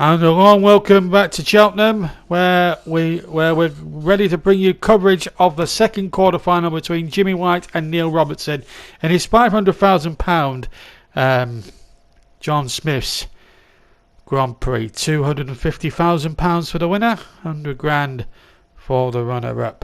And a warm welcome back to Cheltenham, where we're ready to bring you coverage of the second quarter final between Jimmy White and Neil Robertson in his £500,000 John Smith's Grand Prix. £250,000 for the winner, £100,000 for the runner-up.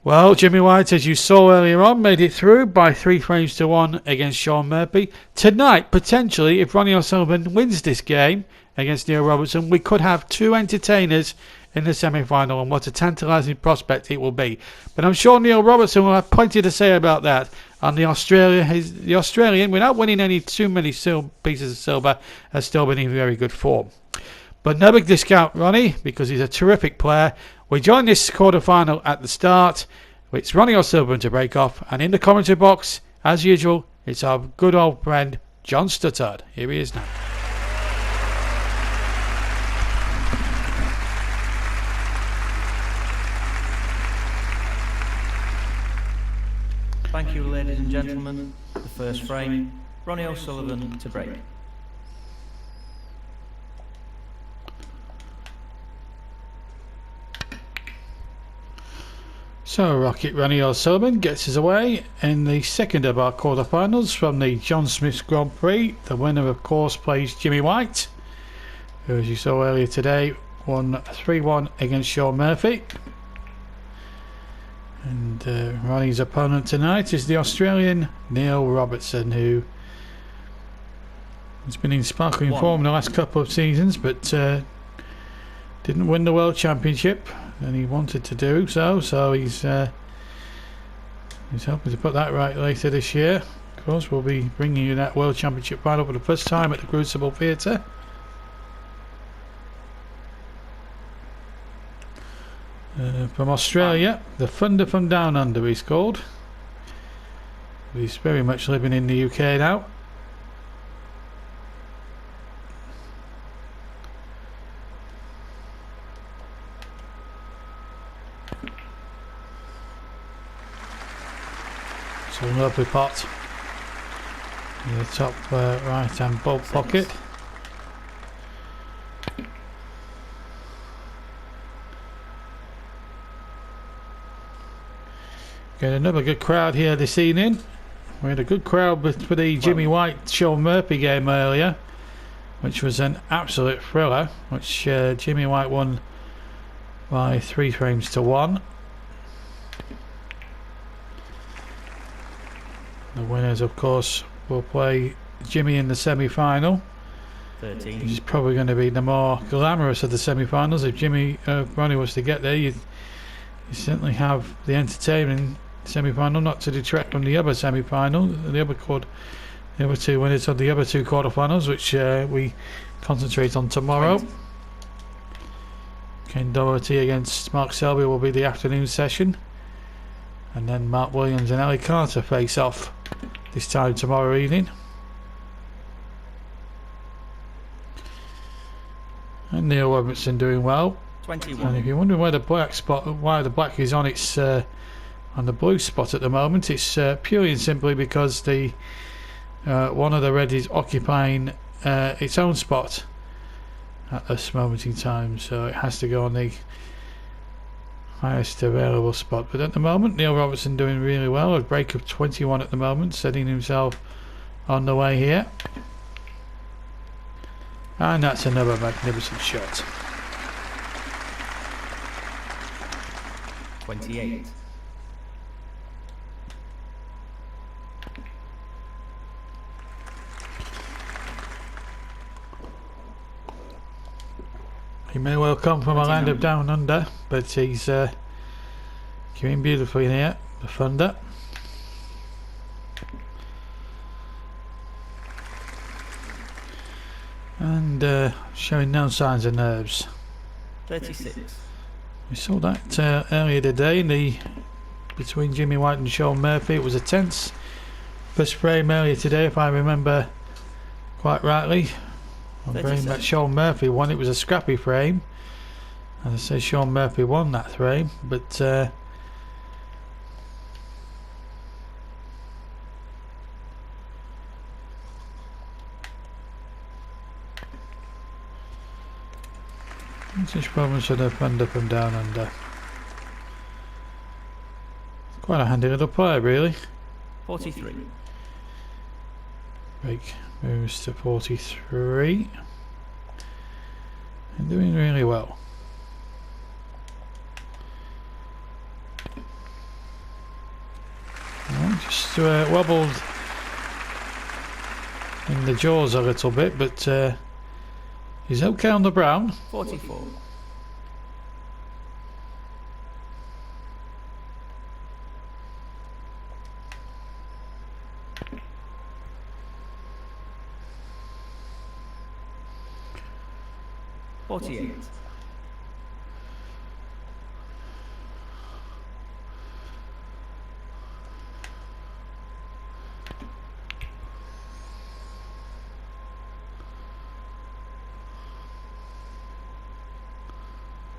Well, Jimmy White, as you saw earlier on, made it through by 3 frames to 1 against Sean Murphy. Tonight, potentially, if Ronnie Sullivan wins this game against Neil Robertson, we could have 2 entertainers in the semi-final, and what a tantalising prospect it will be. But I'm sure Neil Robertson will have plenty to say about that. And the Australian, without winning too many pieces of silver, has still been in very good form. But no big discount, Ronnie, because he's a terrific player. We join this quarter-final at the start. It's Ronnie O'Sullivan to break off, and in the commentary box, as usual, it's our good old friend John Stuttard. Here he is now. Thank you, ladies and gentlemen. The first frame, Ronnie O'Sullivan to break. So, Rocket Ronnie O'Sullivan gets us away in the second of our quarterfinals from the John Smith's Grand Prix. The winner, of course, plays Jimmy White, who, as you saw earlier today, won 3-1 against Sean Murphy. And Ronnie's opponent tonight is the Australian Neil Robertson, who has been in sparkling form the last couple of seasons, but didn't win the World Championship, and he wanted to do so. So he's hoping to put that right later this year. Of course, we'll be bringing you that World Championship final for the first time at the Crucible Theatre. From Australia, the Thunder from Down Under he's called. He's very much living in the UK now. It's a lovely pot in the top right hand bulb pocket. Got another good crowd here this evening. We had a good crowd for the Jimmy White Sean Murphy game earlier, which was an absolute thriller, which Jimmy White won by 3 frames to 1. The winners, of course, will play Jimmy in the semi-final, which is probably going to be the more glamorous of the semi-finals. If Ronnie was to get there, you certainly have the entertaining semi-final, not to detract from the other semi-final, the other 2 winners of the other 2 quarter-finals, which we concentrate on tomorrow. Ken Doherty against Mark Selby will be the afternoon session, and then Mark Williams and Ali Carter face off this time tomorrow evening. And Neil Robertson doing well. 21. And if you're wondering why the black is on its on the blue spot at the moment, it's purely and simply because the one of the red is occupying its own spot at this moment in time, so it has to go on the highest available spot. But at the moment, Neil Robertson doing really well. A break of 21 at the moment, setting himself on the way here. And that's another magnificent shot. 28. He may well come from a land of down under, but he's doing beautifully here, the Thunder. And showing no signs of nerves. 36. We saw that earlier today between Jimmy White and Sean Murphy. It was a tense first frame earlier today, if I remember quite rightly. The frame that Sean Murphy won, it was a scrappy frame. As I say, Sean Murphy won that frame, but Such problems for the thunder from down under. Quite a handy little player, really. 43. Break moves to 43. And doing really well. Well, just wobbled in the jaws a little bit, but he's okay on the brown. 44. 48.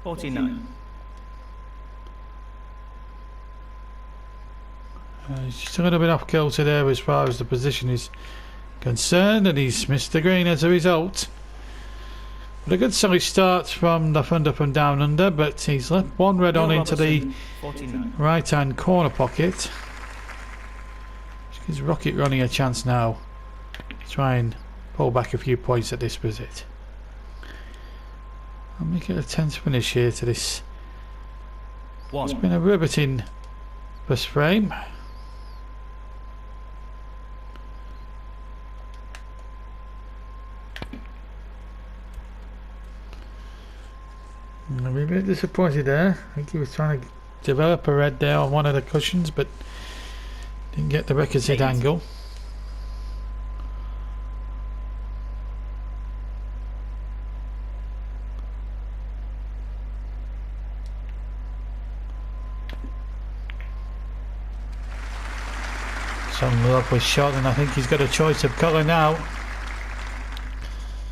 49. He's just a little bit off kilter there as far as the position is concerned, and he's missed the green as a result. But a good solid start from the thunder from down under, but he's left one red on into the 49. right hand corner pocket. Which gives Rocket Ronnie a chance now to try and pull back a few points at this visit. I'll make it a tense finish here to this. It's been a riveting first frame. I'm a bit disappointed there. I think he was trying to develop a red there on one of the cushions, but didn't get the requisite angle. Some lovely shot, and I think he's got a choice of colour now.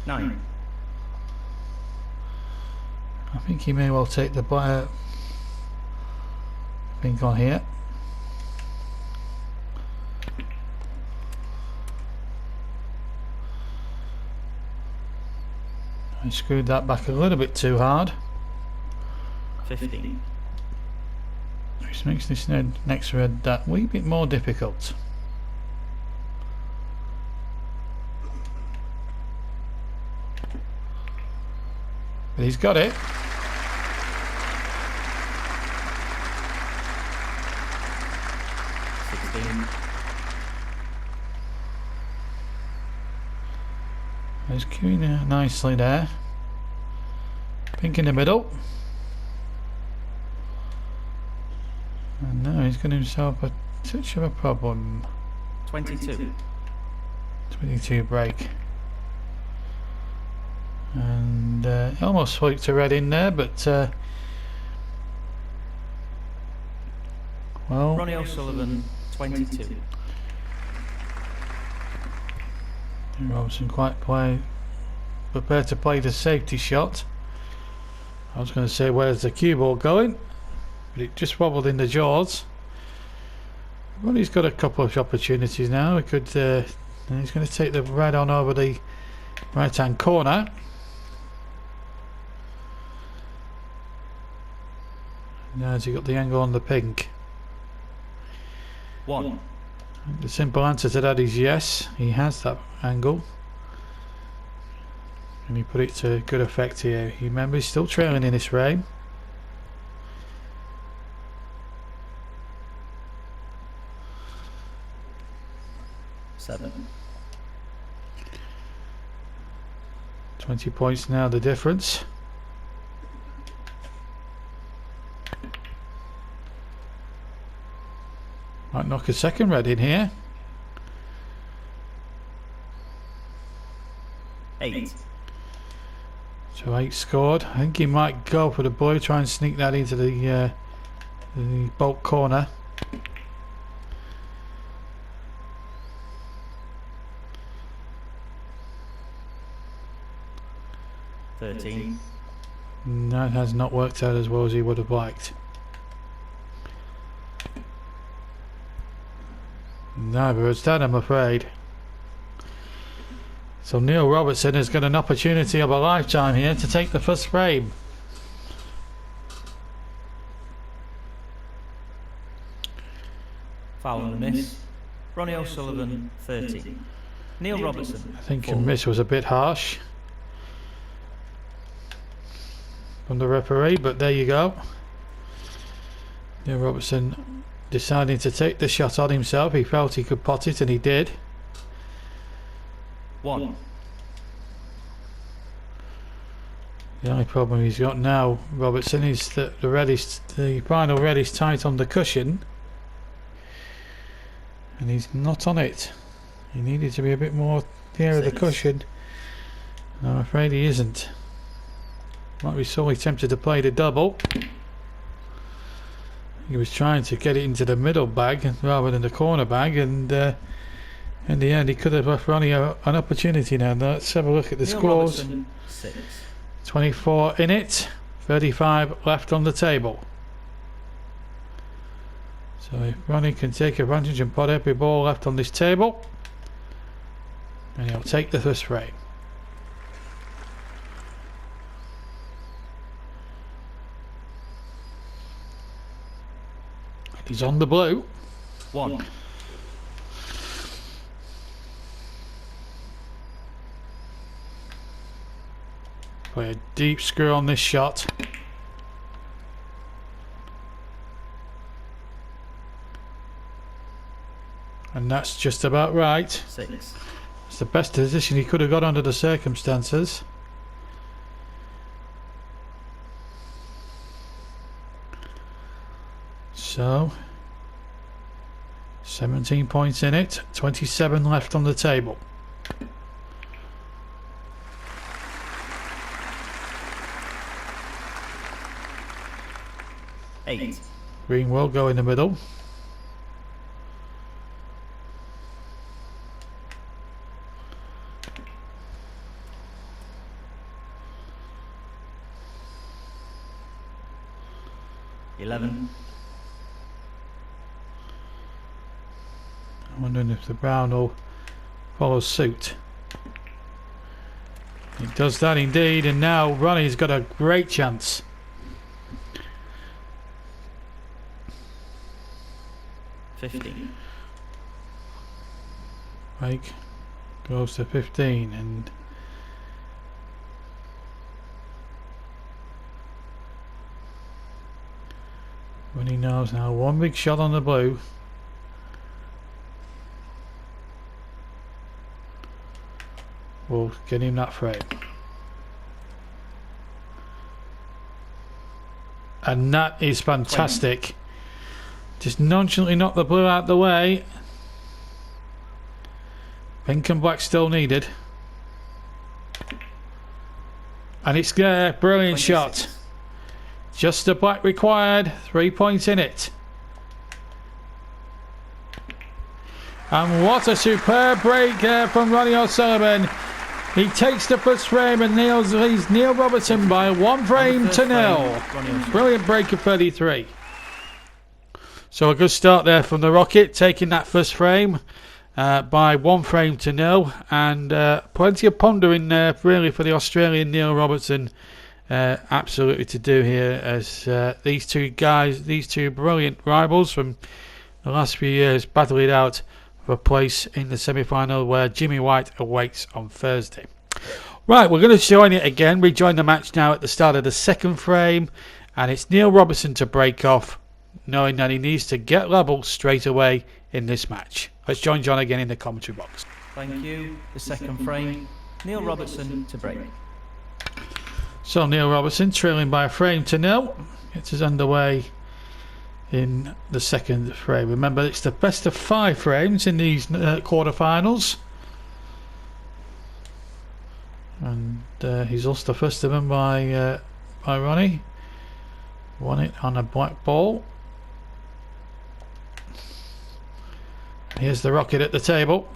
9. I think he may well take the pink on here. I screwed that back a little bit too hard. 15. Which makes this next red that wee bit more difficult. But he's got it. He's queuing nicely there. Pink in the middle. And now he's got himself a touch of a problem. 22. 22 break. And almost swiped a red in there, but well, Ronnie Sullivan, 22. Robertson quite prepared to play the safety shot. I was going to say, where's the cue ball going? But it just wobbled in the jaws. Ronnie's got a couple of opportunities now. He could. He's going to take the red on over the right-hand corner. Now has he got the angle on the pink? 1. The simple answer to that is yes, he has that angle. And he put it to good effect here. You remember, he's still trailing in this frame. Seven. 20 points now, the difference. Might knock a second red in here. 8. So 8 scored. I think he might go for the blue, try and sneak that into the bulk corner. $13. That has not worked out as well as he would have liked. Neither has that, I'm afraid. So Neil Robertson has got an opportunity of a lifetime here to take the first frame. foul and a miss. Ronnie O'Sullivan, 30. Neil Robertson, I think 4. a miss was a bit harsh from the referee, but there you go. Neil Robertson deciding to take the shot on himself. He felt he could pot it, and he did. 1. The only problem he's got now, Robertson, is that the final red is tight on the cushion, and he's not on it. He needed to be a bit more near the cushion, and I'm afraid he isn't. Like we saw, he attempted to play the double. He was trying to get it into the middle bag rather than the corner bag, and in the end he could have left Ronnie an opportunity. Now let's have a look at the Neil scores. Robertson, 6. 24 in it, 35 left on the table. So if Ronnie can take advantage and pot every ball left on this table, and he'll take the first frame. He's on the blue. 1. Play a deep screw on this shot. And that's just about right. 6. It's the best position he could have got under the circumstances. So 17 points in it, 27 left on the table. Eight. Green will go in the middle. $11. I'm wondering if the brown will follow suit. It does that indeed, and now Ronnie's got a great chance. $15. Mike goes to 15, and Ronnie knows now one big shot on the blue. Will get him that frame. And that is fantastic. 20. Just nonchalantly knock the blue out the way. Pink and black still needed. And it's there. Brilliant 26. shot. Just the black required. 3 points in it. And what a superb break from Ronnie O'Sullivan. He takes the first frame and leads Neil Robertson by 1 frame to 0. Brilliant break of 33. So a good start there from the Rocket, taking that first frame by 1 frame to 0, and plenty of pondering there really for the Australian Neil Robertson absolutely to do here, as these two brilliant rivals from the last few years battle it out for a place in the semi-final where Jimmy White awaits on Thursday. Right, we're going to join it again. We join the match now at the start of the second frame, and it's Neil Robertson to break off, knowing that he needs to get level straight away in this match. Let's join John again in the commentary box. Thank you. The second frame, Neil Robertson to break. So Neil Robertson trailing by 1 frame to 0 gets us underway in the second frame. Remember, it's the best of 5 frames in these quarterfinals, and he's lost the first of them by Ronnie. Won it on a black ball. Here's the Rocket at the table.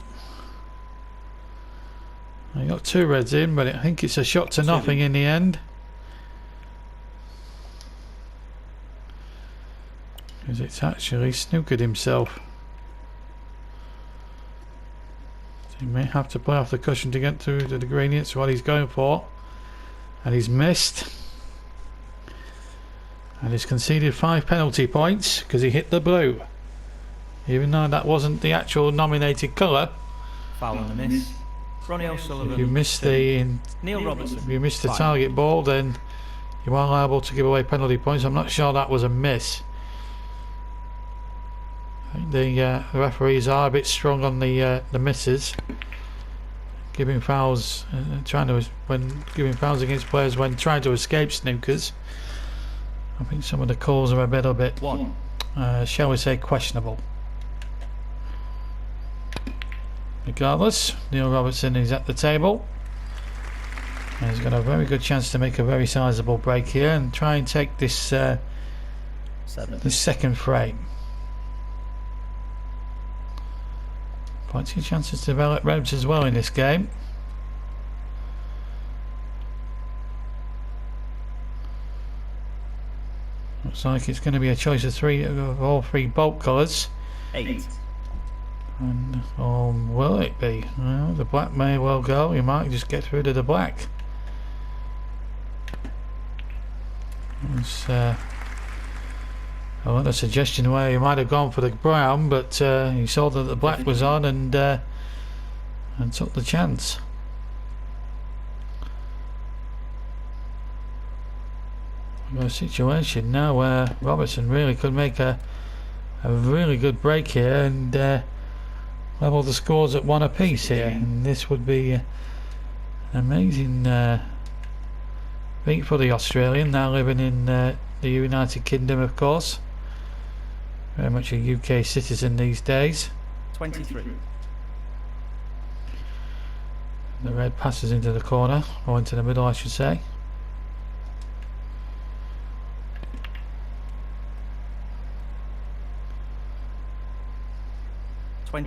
I got 2 reds in, but I think it's a shot to nothing in the end. Because it's actually snookered himself. So he may have to play off the cushion to get through to the green. It's what he's going for. And he's missed. And he's conceded 5 penalty points because he hit the blue even though that wasn't the actual nominated colour. Foul and a miss. Ronnie O'Sullivan. If you missed 2. Neil Robertson. if you missed the 5. target ball, then you are liable to give away penalty points. I'm not sure that was a miss. I think the referees are a bit strong on the misses, giving fouls, giving fouls against players when trying to escape snookers. I think some of the calls are a little bit, 1. shall we say, questionable. Regardless, Neil Robertson is at the table. And he's got a very good chance to make a very sizable break here and try and take this 7. this second frame. Plenty of chances to develop revs as well in this game. Looks like it's going to be a choice of all three bolt colours. 8. And will it be? Well, the black may well go. You might just get rid of the black. It's a suggestion where you might have gone for the brown, but he saw that the black was on and took the chance. We've got a situation now where Robertson really could make a really good break here and level the scores at 1 apiece here, and this would be an amazing beat for the Australian, now living in the United Kingdom, of course. Very much a UK citizen these days. 23. The red passes into the corner, or into the middle I should say. I'm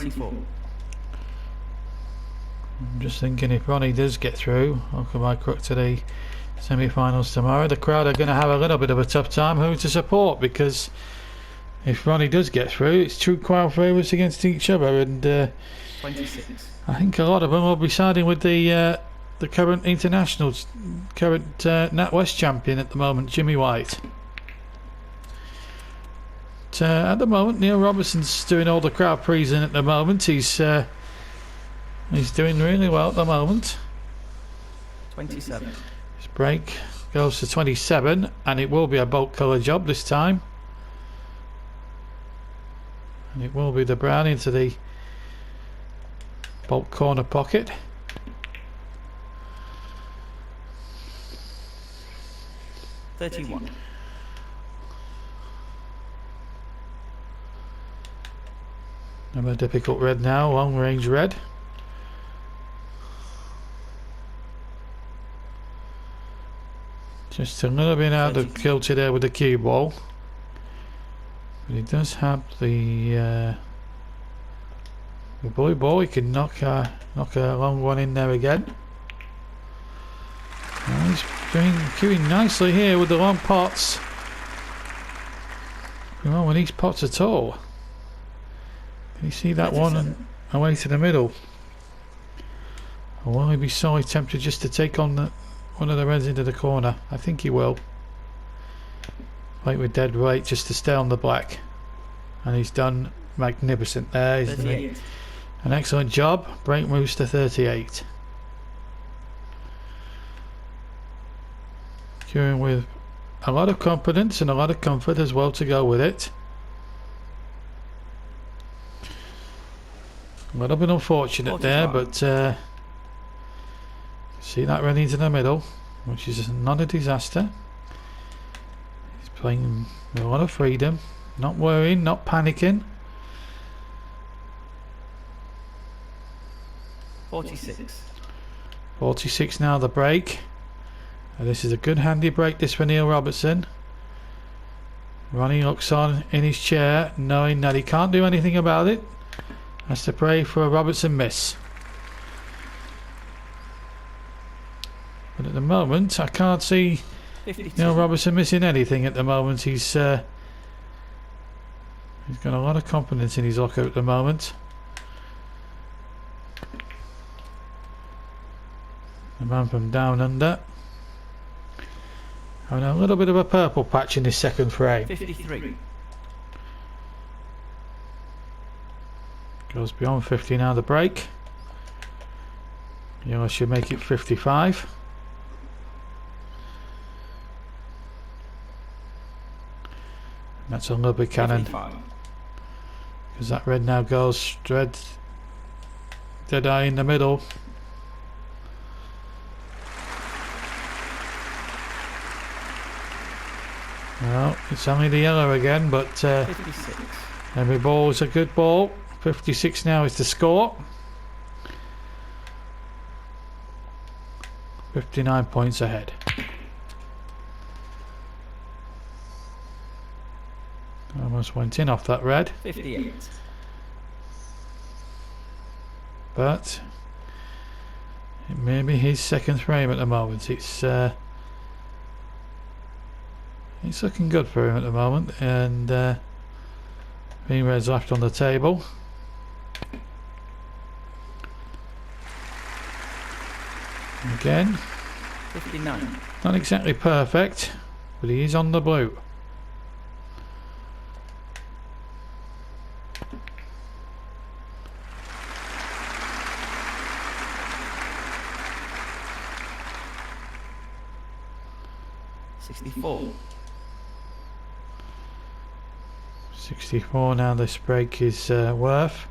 just thinking, if Ronnie does get through, welcome my crook to the semi-finals tomorrow, the crowd are going to have a little bit of a tough time who to support, because if Ronnie does get through, it's two crowd favourites against each other, and 26. I think a lot of them will be siding with the current international, current NatWest champion at the moment, Jimmy White. At the moment, Neil Robertson's doing all the crowd pleasing at the moment. He's doing really well at the moment. 27. His break goes to 27, and it will be a bolt colour job this time. And it will be the brown into the bolt corner pocket. $31. Another difficult red now, long range red. Just a little bit out of kilter there with the cue ball. But he does have the bully ball. He can knock a long one in there again. And he's doing queuing nicely here with the long pots. Well, with these pots at all. Can you see that one away to the middle? Or will he be sorely tempted just to take on one of the reds into the corner? I think he will. Play with dead weight just to stay on the black. And he's done magnificent there. He's done an excellent job. Break moves to 38. Queuing with a lot of confidence and a lot of comfort as well to go with it. A little bit unfortunate 45. There, but see that running into the middle, which is not a disaster. He's playing with a lot of freedom, not worrying, not panicking. 46. 46 now the break. And this is a good handy break this for Neil Robertson. Ronnie looks on in his chair, knowing that he can't do anything about it. Has to pray for a Robertson miss. But at the moment, I can't see 52. Neil Robertson missing anything at the moment. He's got a lot of confidence in his locker at the moment. The man from down under. Having a little bit of a purple patch in this second frame. 53. Goes beyond 50 now, the break. Yellow should make it 55. And that's a little bit cannon. Because that red now goes dead eye in the middle. Well, it's only the yellow again, but 56. every ball is a good ball. 56 now is the score. 59 points ahead. Almost went in off that red. 58. But it may be his second frame at the moment. It's looking good for him at the moment, and green red's left on the table. Again, 59. not exactly perfect, but he is on the blue. $64. 64 now this break is worth.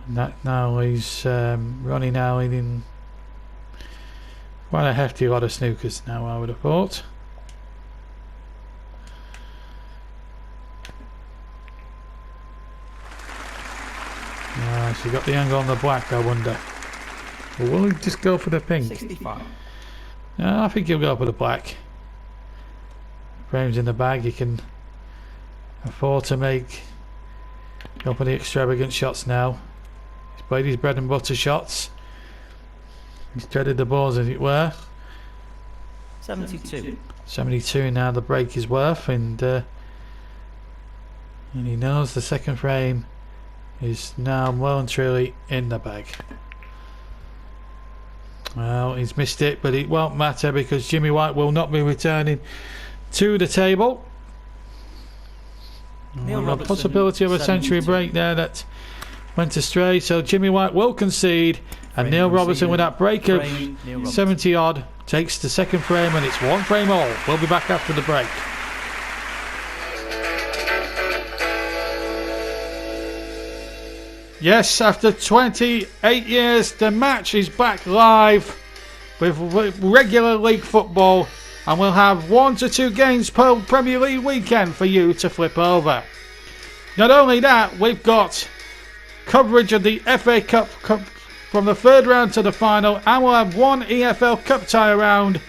And that now leaves Ronnie now in quite a hefty lot of snookers now, I would have thought. So got the angle on the black, I wonder. Or will he just go for the pink? 65. No, I think he'll go for the black. Frames in the bag, he can afford to go for the extravagant shots now. He's played his bread and butter shots. He's threaded the balls, as it were. 72. 72 now the break is worth, and he knows the second frame is now well and truly in the bag. Well, he's missed it, but it won't matter because Jimmy White will not be returning to the table. A possibility of a century break there that went astray, so Jimmy White will concede, and Neil Robertson with that break of 70 odd takes the second frame, and it's one frame all. We'll be back after the break. Yes, after 28 years the match is back live with regular league football, and we'll have 1 to 2 games per Premier League weekend for you to flip over. Not only that, we've got coverage of the FA Cup from the third round to the final, and we'll have one EFL Cup tie round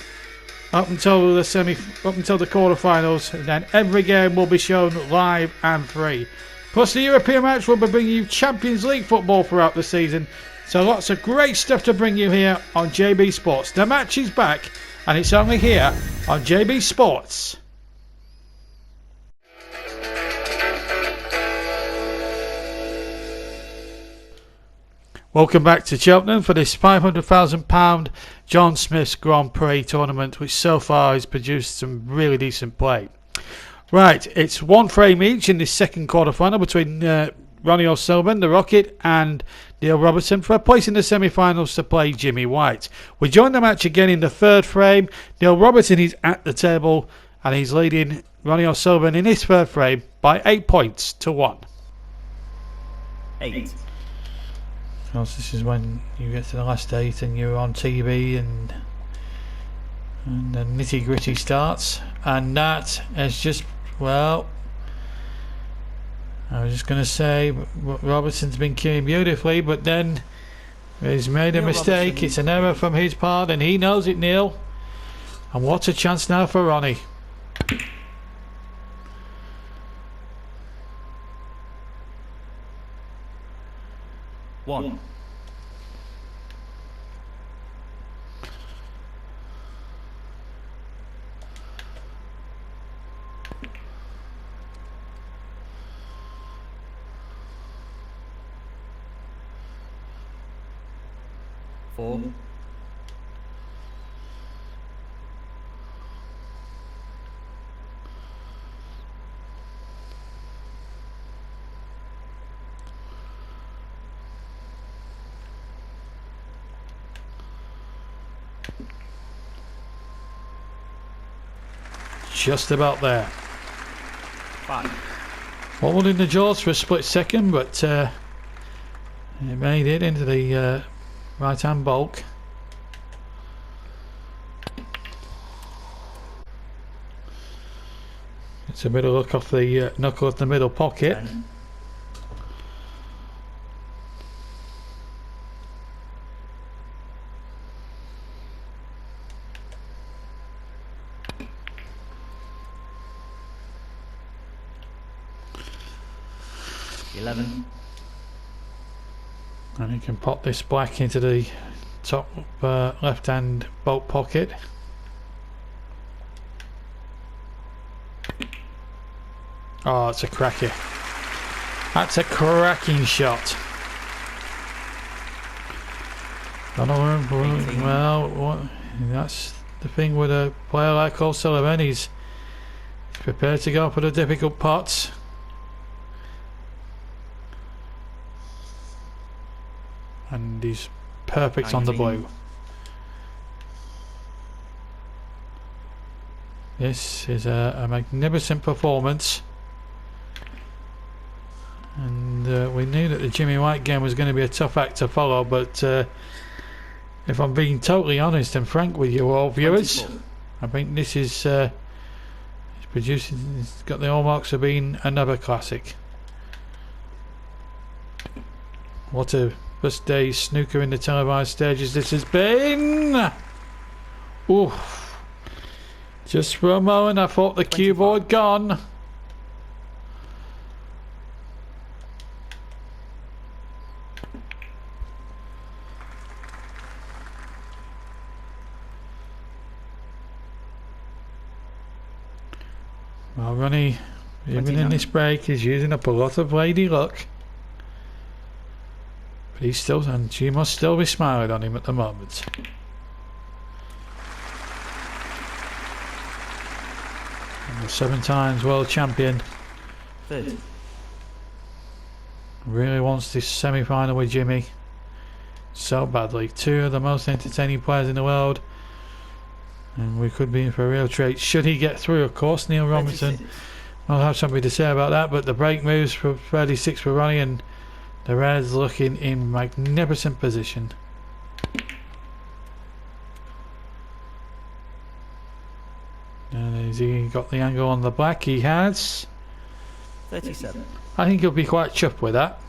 up until the quarterfinals, and then every game will be shown live and free. Plus the European match will be bringing you Champions League football throughout the season, so lots of great stuff to bring you here on JB Sports. The match is back, and it's only here on JB Sports. Welcome back to Cheltenham for this £500,000 John Smith's Grand Prix tournament, which so far has produced some really decent play. Right, it's one frame each in this second quarter-final between Ronnie Sullivan, the Rocket, and Neil Robertson for a place in the semi-finals to play Jimmy White. We join the match again in the third frame. Neil Robertson is at the table, and he's leading Ronnie O'Sullivan in his third frame by 8 points to 1. 8. Of course, this is when you get to the last 8 and you're on TV and the nitty-gritty starts, and that is just, well, I was just going to say Robertson's been queuing beautifully, but then he's made a mistake. Robertson. It's an error from his part, and he knows it, Neil. And what a chance now for Ronnie. One. Four. Just about there. 5. Wobbled in the jaws for a split second, but it made it into the right hand bulk. It's a bit of luck off the knuckle of the middle pocket. 10. $11. And you can pop this black into the top left hand bulk pocket. Oh, it's a cracker. That's a cracking shot. Well, that's the thing with a player like Sullivan. He's prepared to go for the difficult pots. And he's perfect on the blue. This is a magnificent performance. And we knew that the Jimmy White game was going to be a tough act to follow, but if I'm being totally honest and frank with you all viewers, 24. I think this is it's got the hallmarks of being another classic. What a first day snooker in the televised stages this has been. Oof. Just for a moment I thought the cue board gone. Well, Ronnie, even 29. in this break, is using up a lot of lady luck. But he's still, and she must still be smiling on him at the moment. And the 7 times world champion 30. really wants this semi-final with Jimmy so badly. 2 of the most entertaining players in the world, and we could be in for a real treat should he get through. Of course, Neil Robertson 36. will have something to say about that, but the break moves for 36 for Ronnie, and the Reds looking in magnificent position. And has he got the angle on the black? He has. 37. I think he'll be quite chuffed with that.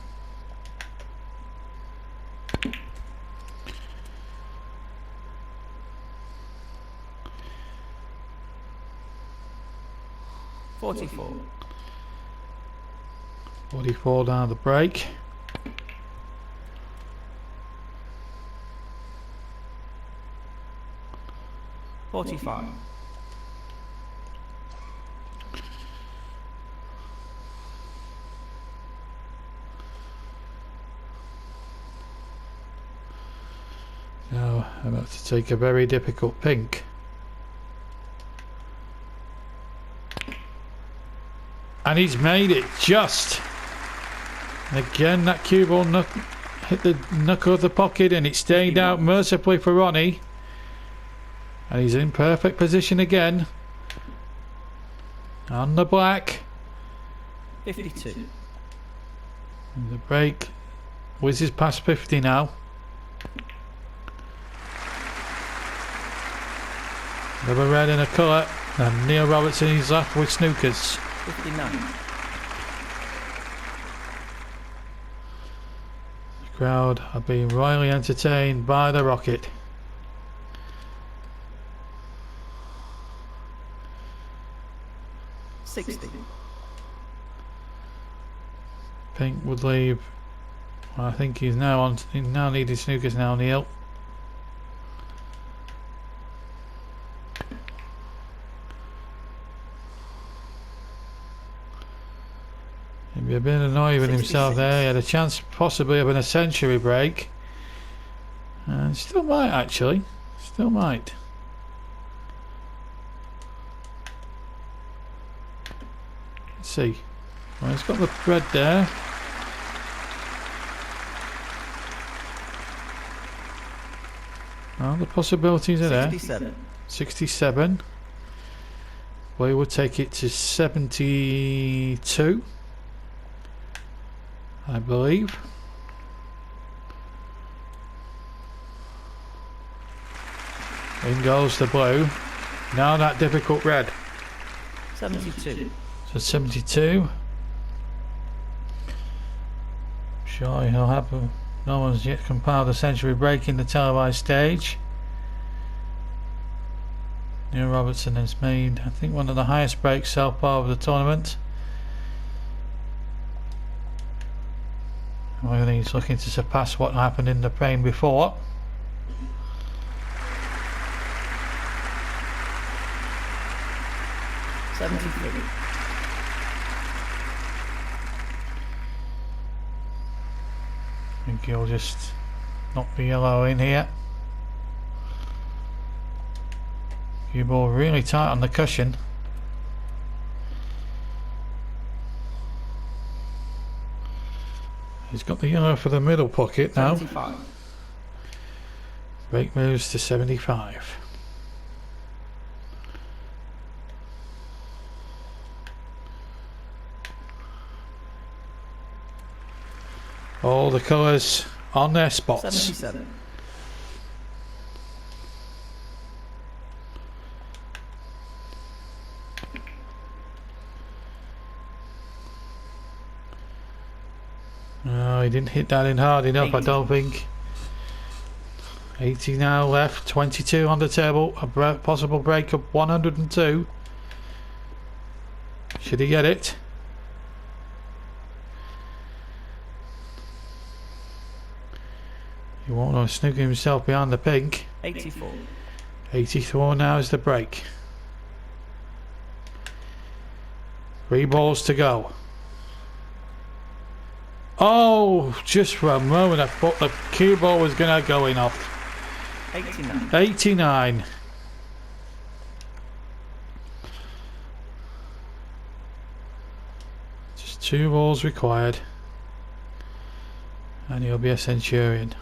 $44. 44 down the break. $45. Now I'm about to take a very difficult pink. And he's made it just. Again, that cue ball hit the knuckle of the pocket, and it stayed out mercifully for Ronnie. And he's in perfect position again. On the black. 52. And the break whizzes past 50 now. Another red in a colour, and Neil Robertson is left with snookers. 59. The crowd have been royally entertained by the rocket. $60. Pink would leave. Well, I think he's now on. He's now needing snookers now, Neil. He'd be a bit annoyed with himself 66. there. He had a chance possibly of a century break. And still might actually. Still might. Let's see. Well, he's got the thread there. Well, the possibilities are there. 67. 67. We will take it to 72, I believe. In goes the blue. Now that difficult red. 72. So 72. Sure, he'll have. No one's yet compiled a century break in the televised stage. Neil Robertson has made, I think, one of the highest breaks so far of the tournament. I think he's looking to surpass what happened in the Prix before. I think he'll just knock the yellow in here. Cue ball really tight on the cushion. He's got the yellow for the middle pocket now. 75. Break moves to 75. All the colours on their spots. 77. No, he didn't hit that in hard enough, 80. I don't think. 80 now left, 22 on the table, a possible break of 102. Should he get it? He won't want to snooker himself behind the pink. 84. 84 now is the break. 3 balls to go. Oh, just for a moment I thought the cue ball was going to go in off. 89. 89. Just 2 balls required. And he'll be a centurion.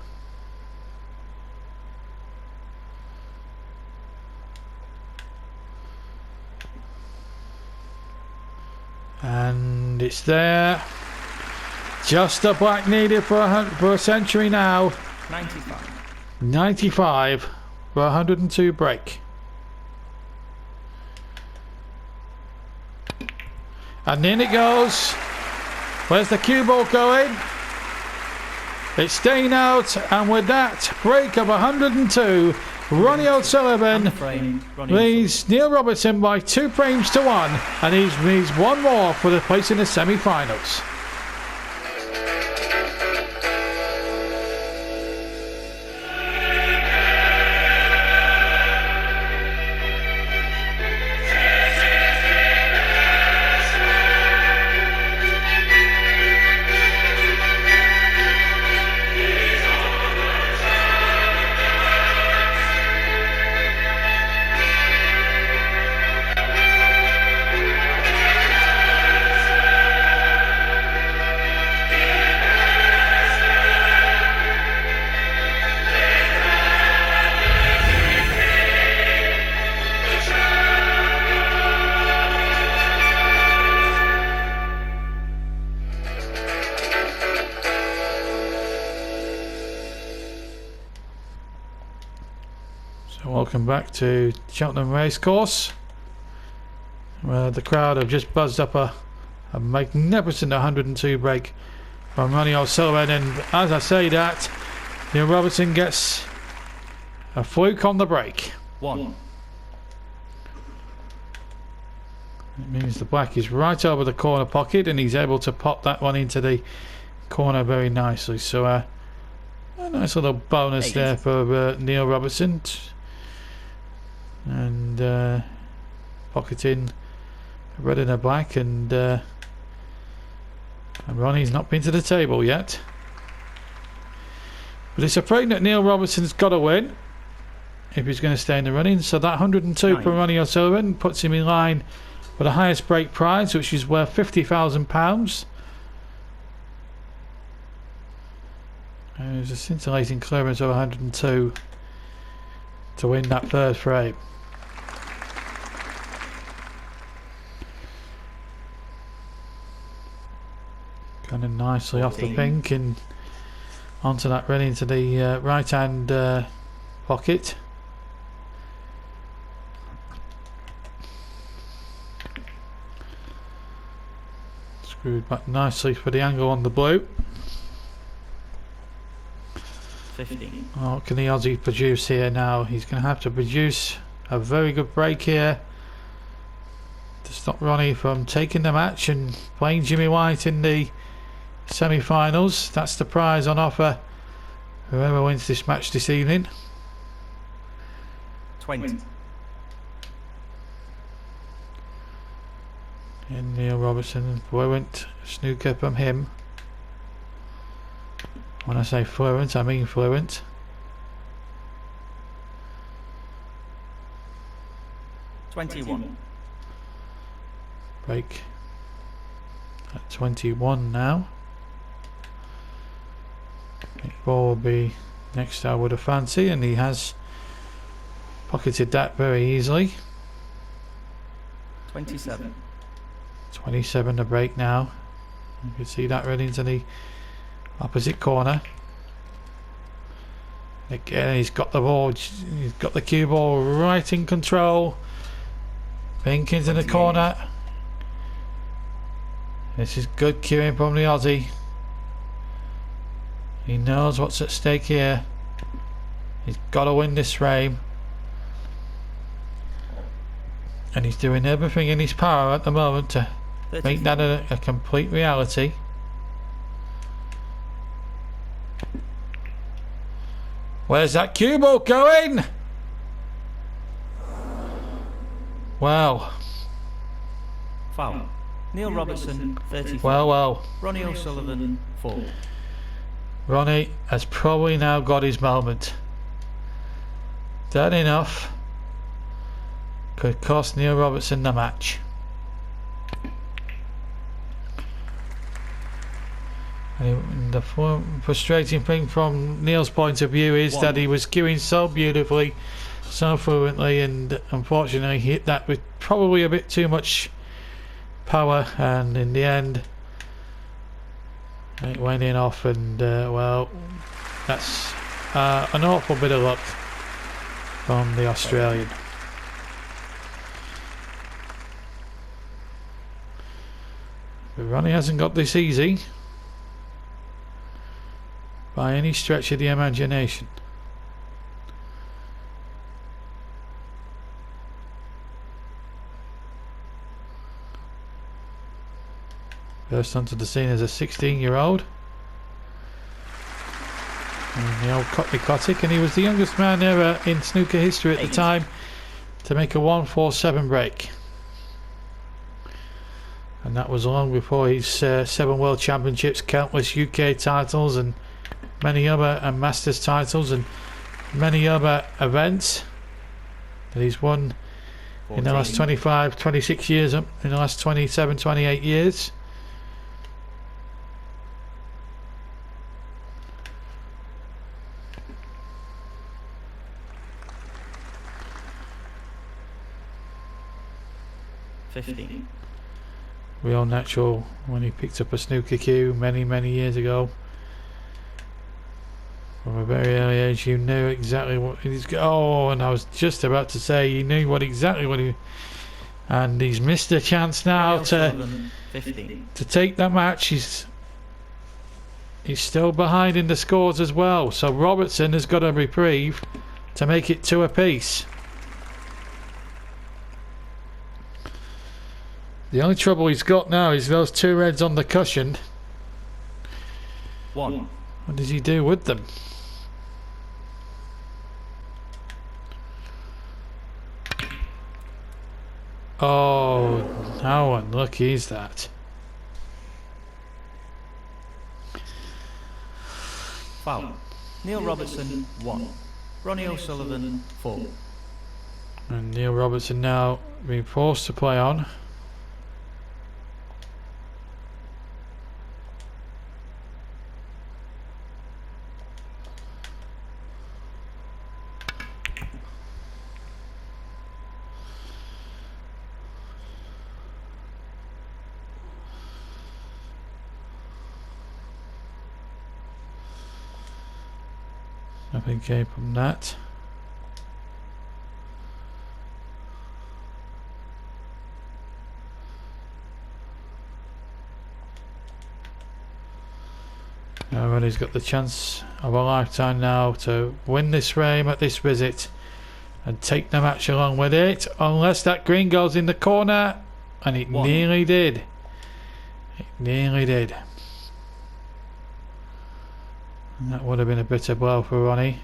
And it's there. Just the black needed for a century now. 95. 95 for 102 break. And in it goes. Where's the cue ball going? It's staying out, and with that break of 102, Ronnie O'Sullivan leads Neil Robertson by 2 frames to 1, and he needs 1 more for the place in the semi-finals. Welcome back to Cheltenham Racecourse, where the crowd have just buzzed up a magnificent 102 break from Ronnie O'Sullivan, and as I say that, Neil Robertson gets a fluke on the break. 1. It means the black is right over the corner pocket, and he's able to pop that one into the corner very nicely. So a nice little bonus 8. there for Neil Robertson. And pocketing red and a black, and Ronnie's not been to the table yet, but it's a frame that Neil Robertson's got to win if he's going to stay in the running. So that 102 9. for Ronnie O'Sullivan puts him in line for the highest break prize, which is worth £50,000. There's a scintillating clearance of 102. to win that first frame. Kind of nicely 14. off the pink and onto that red into the right hand pocket. Screwed back nicely for the angle on the blue. 15. Oh, what can the Aussie produce here now? He's going to have to produce a very good break here to stop Ronnie from taking the match and playing Jimmy White in the semi-finals. That's the prize on offer. Whoever wins this match this evening. 20. And Neil Robertson, fluent snooker from him. When I say fluent, I mean fluent. $21. Break at 21 now. Ball will be next, I would have fancied, and he has pocketed that very easily. 27. 27 to break now. You can see that right into the opposite corner. Again, he's got the ball, he's got the cue ball right in control. Pink into the corner. This is good cueing from the Aussie. He knows what's at stake here. He's got to win this frame. And he's doing everything in his power at the moment to 34. make that a complete reality. Where's that cue ball going? Wow. Foul. Neil Robertson, 34. Well. Ronnie O'Sullivan, 4. Ronnie has probably now got his moment. That enough could cost Neil Robertson the match. And the frustrating thing from Neil's point of view is that he was cueing so beautifully, so fluently, and unfortunately he hit that with probably a bit too much power, and in the end it went in off, and well, that's an awful bit of luck from the Australian. But Ronnie hasn't got this easy by any stretch of the imagination. First onto the scene as a 16-year-old. And the old Cockney Cottick, and he was the youngest man ever in snooker history at the time to make a 1-4-7 break. And that was long before his 7 World Championships, countless UK titles, and many other Masters titles, and many other events that he's won 14. In the last 25, 26 years, in the last 27, 28 years. Real natural when he picked up a snooker cue many years ago. From a very early age, you knew exactly what he's. Oh, and I was just about to say he knew exactly what he. And he's missed a chance now to take that match. He's still behind in the scores as well. So Robertson has got a reprieve to make it 2 apiece. The only trouble he's got now is those 2 reds on the cushion. 1. What does he do with them? Oh, how unlucky is that? Foul. Neil Robertson, 1. Ronnie O'Sullivan, 4. And Neil Robertson now being forced to play on. Nothing came from that. Now Ronnie's got the chance of a lifetime now to win this frame at this visit and take the match along with it, unless that green goes in the corner, and it nearly did. It nearly did. And that would have been a bitter blow for Ronnie.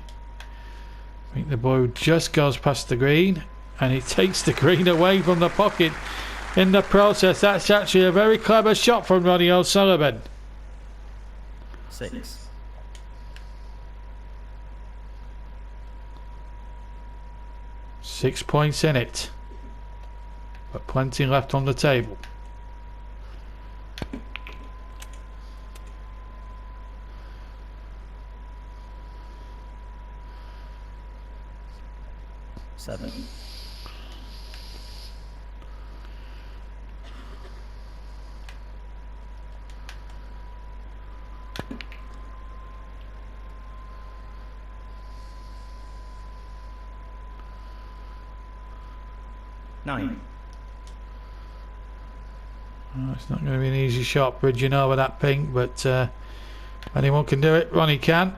I think the ball just goes past the green, and it takes the green away from the pocket in the process. That's actually a very clever shot from Ronnie O'Sullivan. 6. Six points in it, but plenty left on the table. Seven. Nine. Oh, it's not going to be an easy shot bridging over that pink, but anyone can do it. Ronnie can.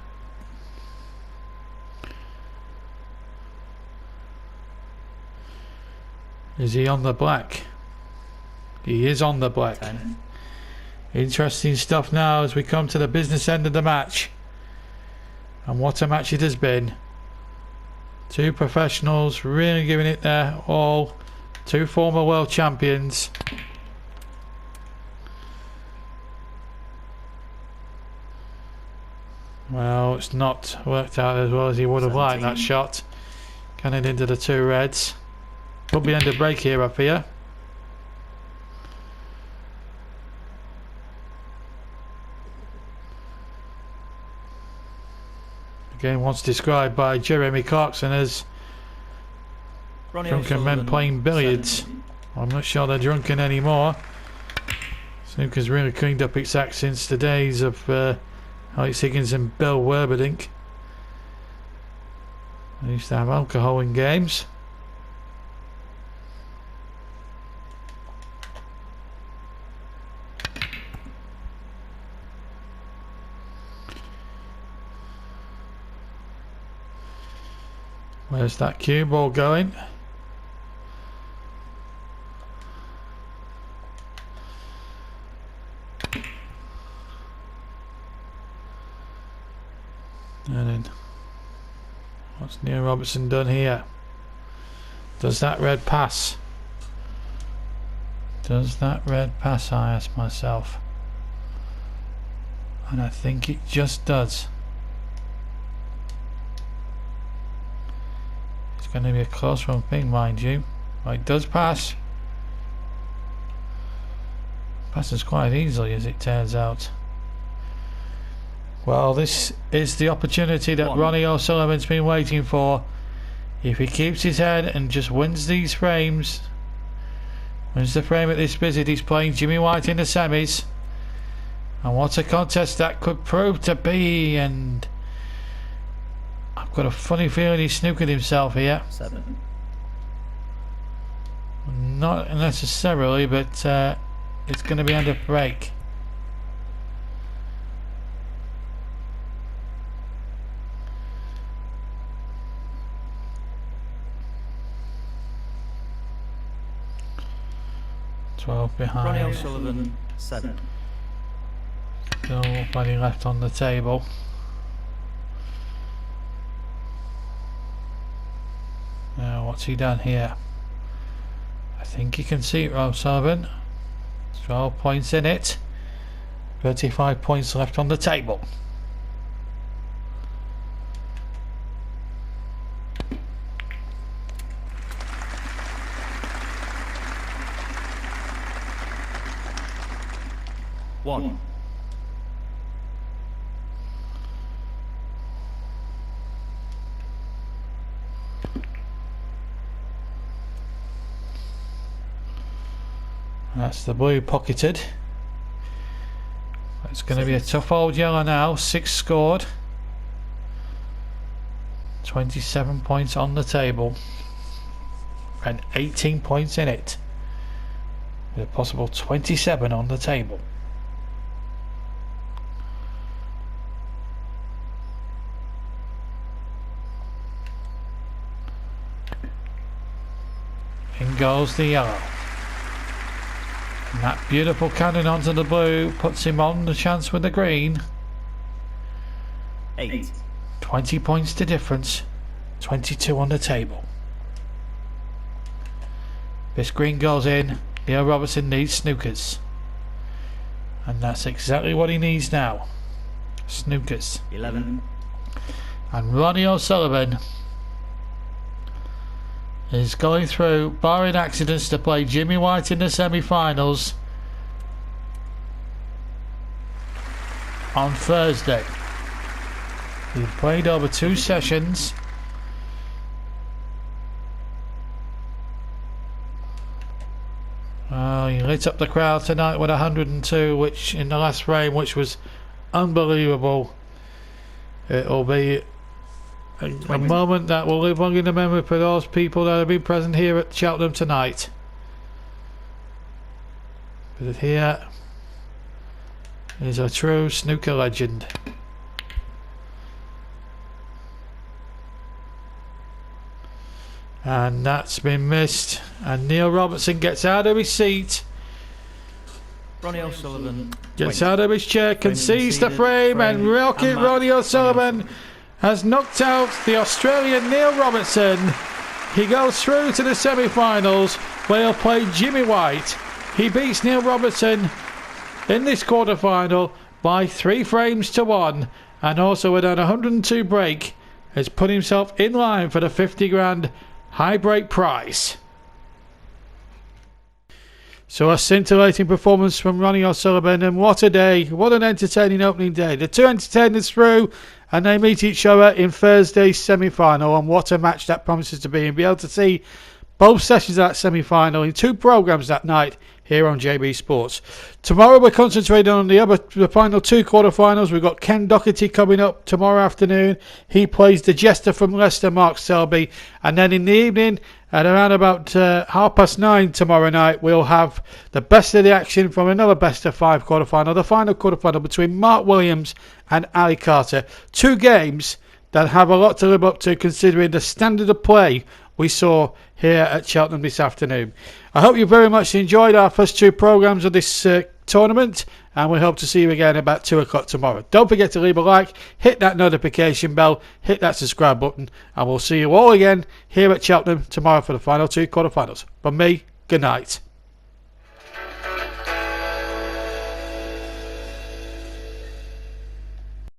Is he on the black? He is on the black. 10. Interesting stuff now as we come to the business end of the match. And what a match it has been. Two professionals really giving it their all. Two former world champions. Well, it's not worked out as well as he would have liked that shot. Cannon into the two reds. Could be end of break here, I fear. Again, once described by Jeremy Clarkson as Ronnie drunken men playing billiards. I'm not sure they're drunken anymore. Snooker's really cleaned up its act since the days of Alex Higgins and Bill Werberdink. They used to have alcohol in games. Where's that cue ball going? And then what's Neil Robertson done here? Does that red pass? Does that red pass, I ask myself. And I think it just does. It's going to be a close one thing, mind you. Well, it does pass. Passes quite easily, as it turns out. Well, this is the opportunity that Ronnie O'Sullivan's been waiting for. If he keeps his head and just wins these frames, wins the frame at this visit, he's playing Jimmy White in the semis. And what a contest that could prove to be. And I've got a funny feeling he's snookered himself here. 7. Not necessarily, but it's going to be under break. Behind. Ronnie O'Sullivan, 7. Still plenty left on the table. Now what's he done here? I think you can see it, O'Sullivan. 12 points in it. 35 points left on the table. One. That's the blue pocketed. It's going to be a tough old yellow now. 6 scored. 27 points on the table and 18 points in it, with a possible 27 on the table. In goes the yellow. And that beautiful cannon onto the blue puts him on the chance with the green. 8. 20 points to difference. 22 on the table. This green goes in. Neil Robertson needs snookers. And that's exactly what he needs now. Snookers. 11. And Ronnie O'Sullivan is going through, barring accidents, to play Jimmy White in the semi-finals on Thursday. He played over 2 sessions. He lit up the crowd tonight with 102, which in the last frame, which was unbelievable. It'll be a moment that will live long in the memory for those people that have been present here at Cheltenham tonight. But here is a true snooker legend. And that's been missed. And Neil Robertson gets out of his seat. Ronnie O'Sullivan Gets out of his chair, concedes the frame, and Rocket Ronnie O'Sullivan has knocked out the Australian Neil Robertson. He goes through to the semi-finals where he'll play Jimmy White. He beats Neil Robertson in this quarter-final by 3 frames to 1, and also with an 102 break has put himself in line for the 50 grand high break prize. So a scintillating performance from Ronnie O'Sullivan, and what a day, what an entertaining opening day. The 2 entertainers through, and they meet each other in Thursday's semi-final, and what a match that promises to be, and be able to see both sessions of that semi-final in 2 programmes that night here on JB Sports. Tomorrow we're concentrating on the final 2 quarter-finals. We've got Ken Doherty coming up tomorrow afternoon. He plays the jester from Leicester, Mark Selby, and then in the evening at around about 9:30 tomorrow night, we'll have the best of the action from another best of 5 quarter-final, the final quarter-final between Mark Williams and Ali Carter. 2 games that have a lot to live up to considering the standard of play we saw here at Cheltenham this afternoon. I hope you very much enjoyed our first 2 programmes of this tournament, and we hope to see you again about 2 o'clock tomorrow. Don't forget to leave a like, hit that notification bell, hit that subscribe button, and we'll see you all again here at Cheltenham tomorrow for the final 2 quarter-finals. From me, good night.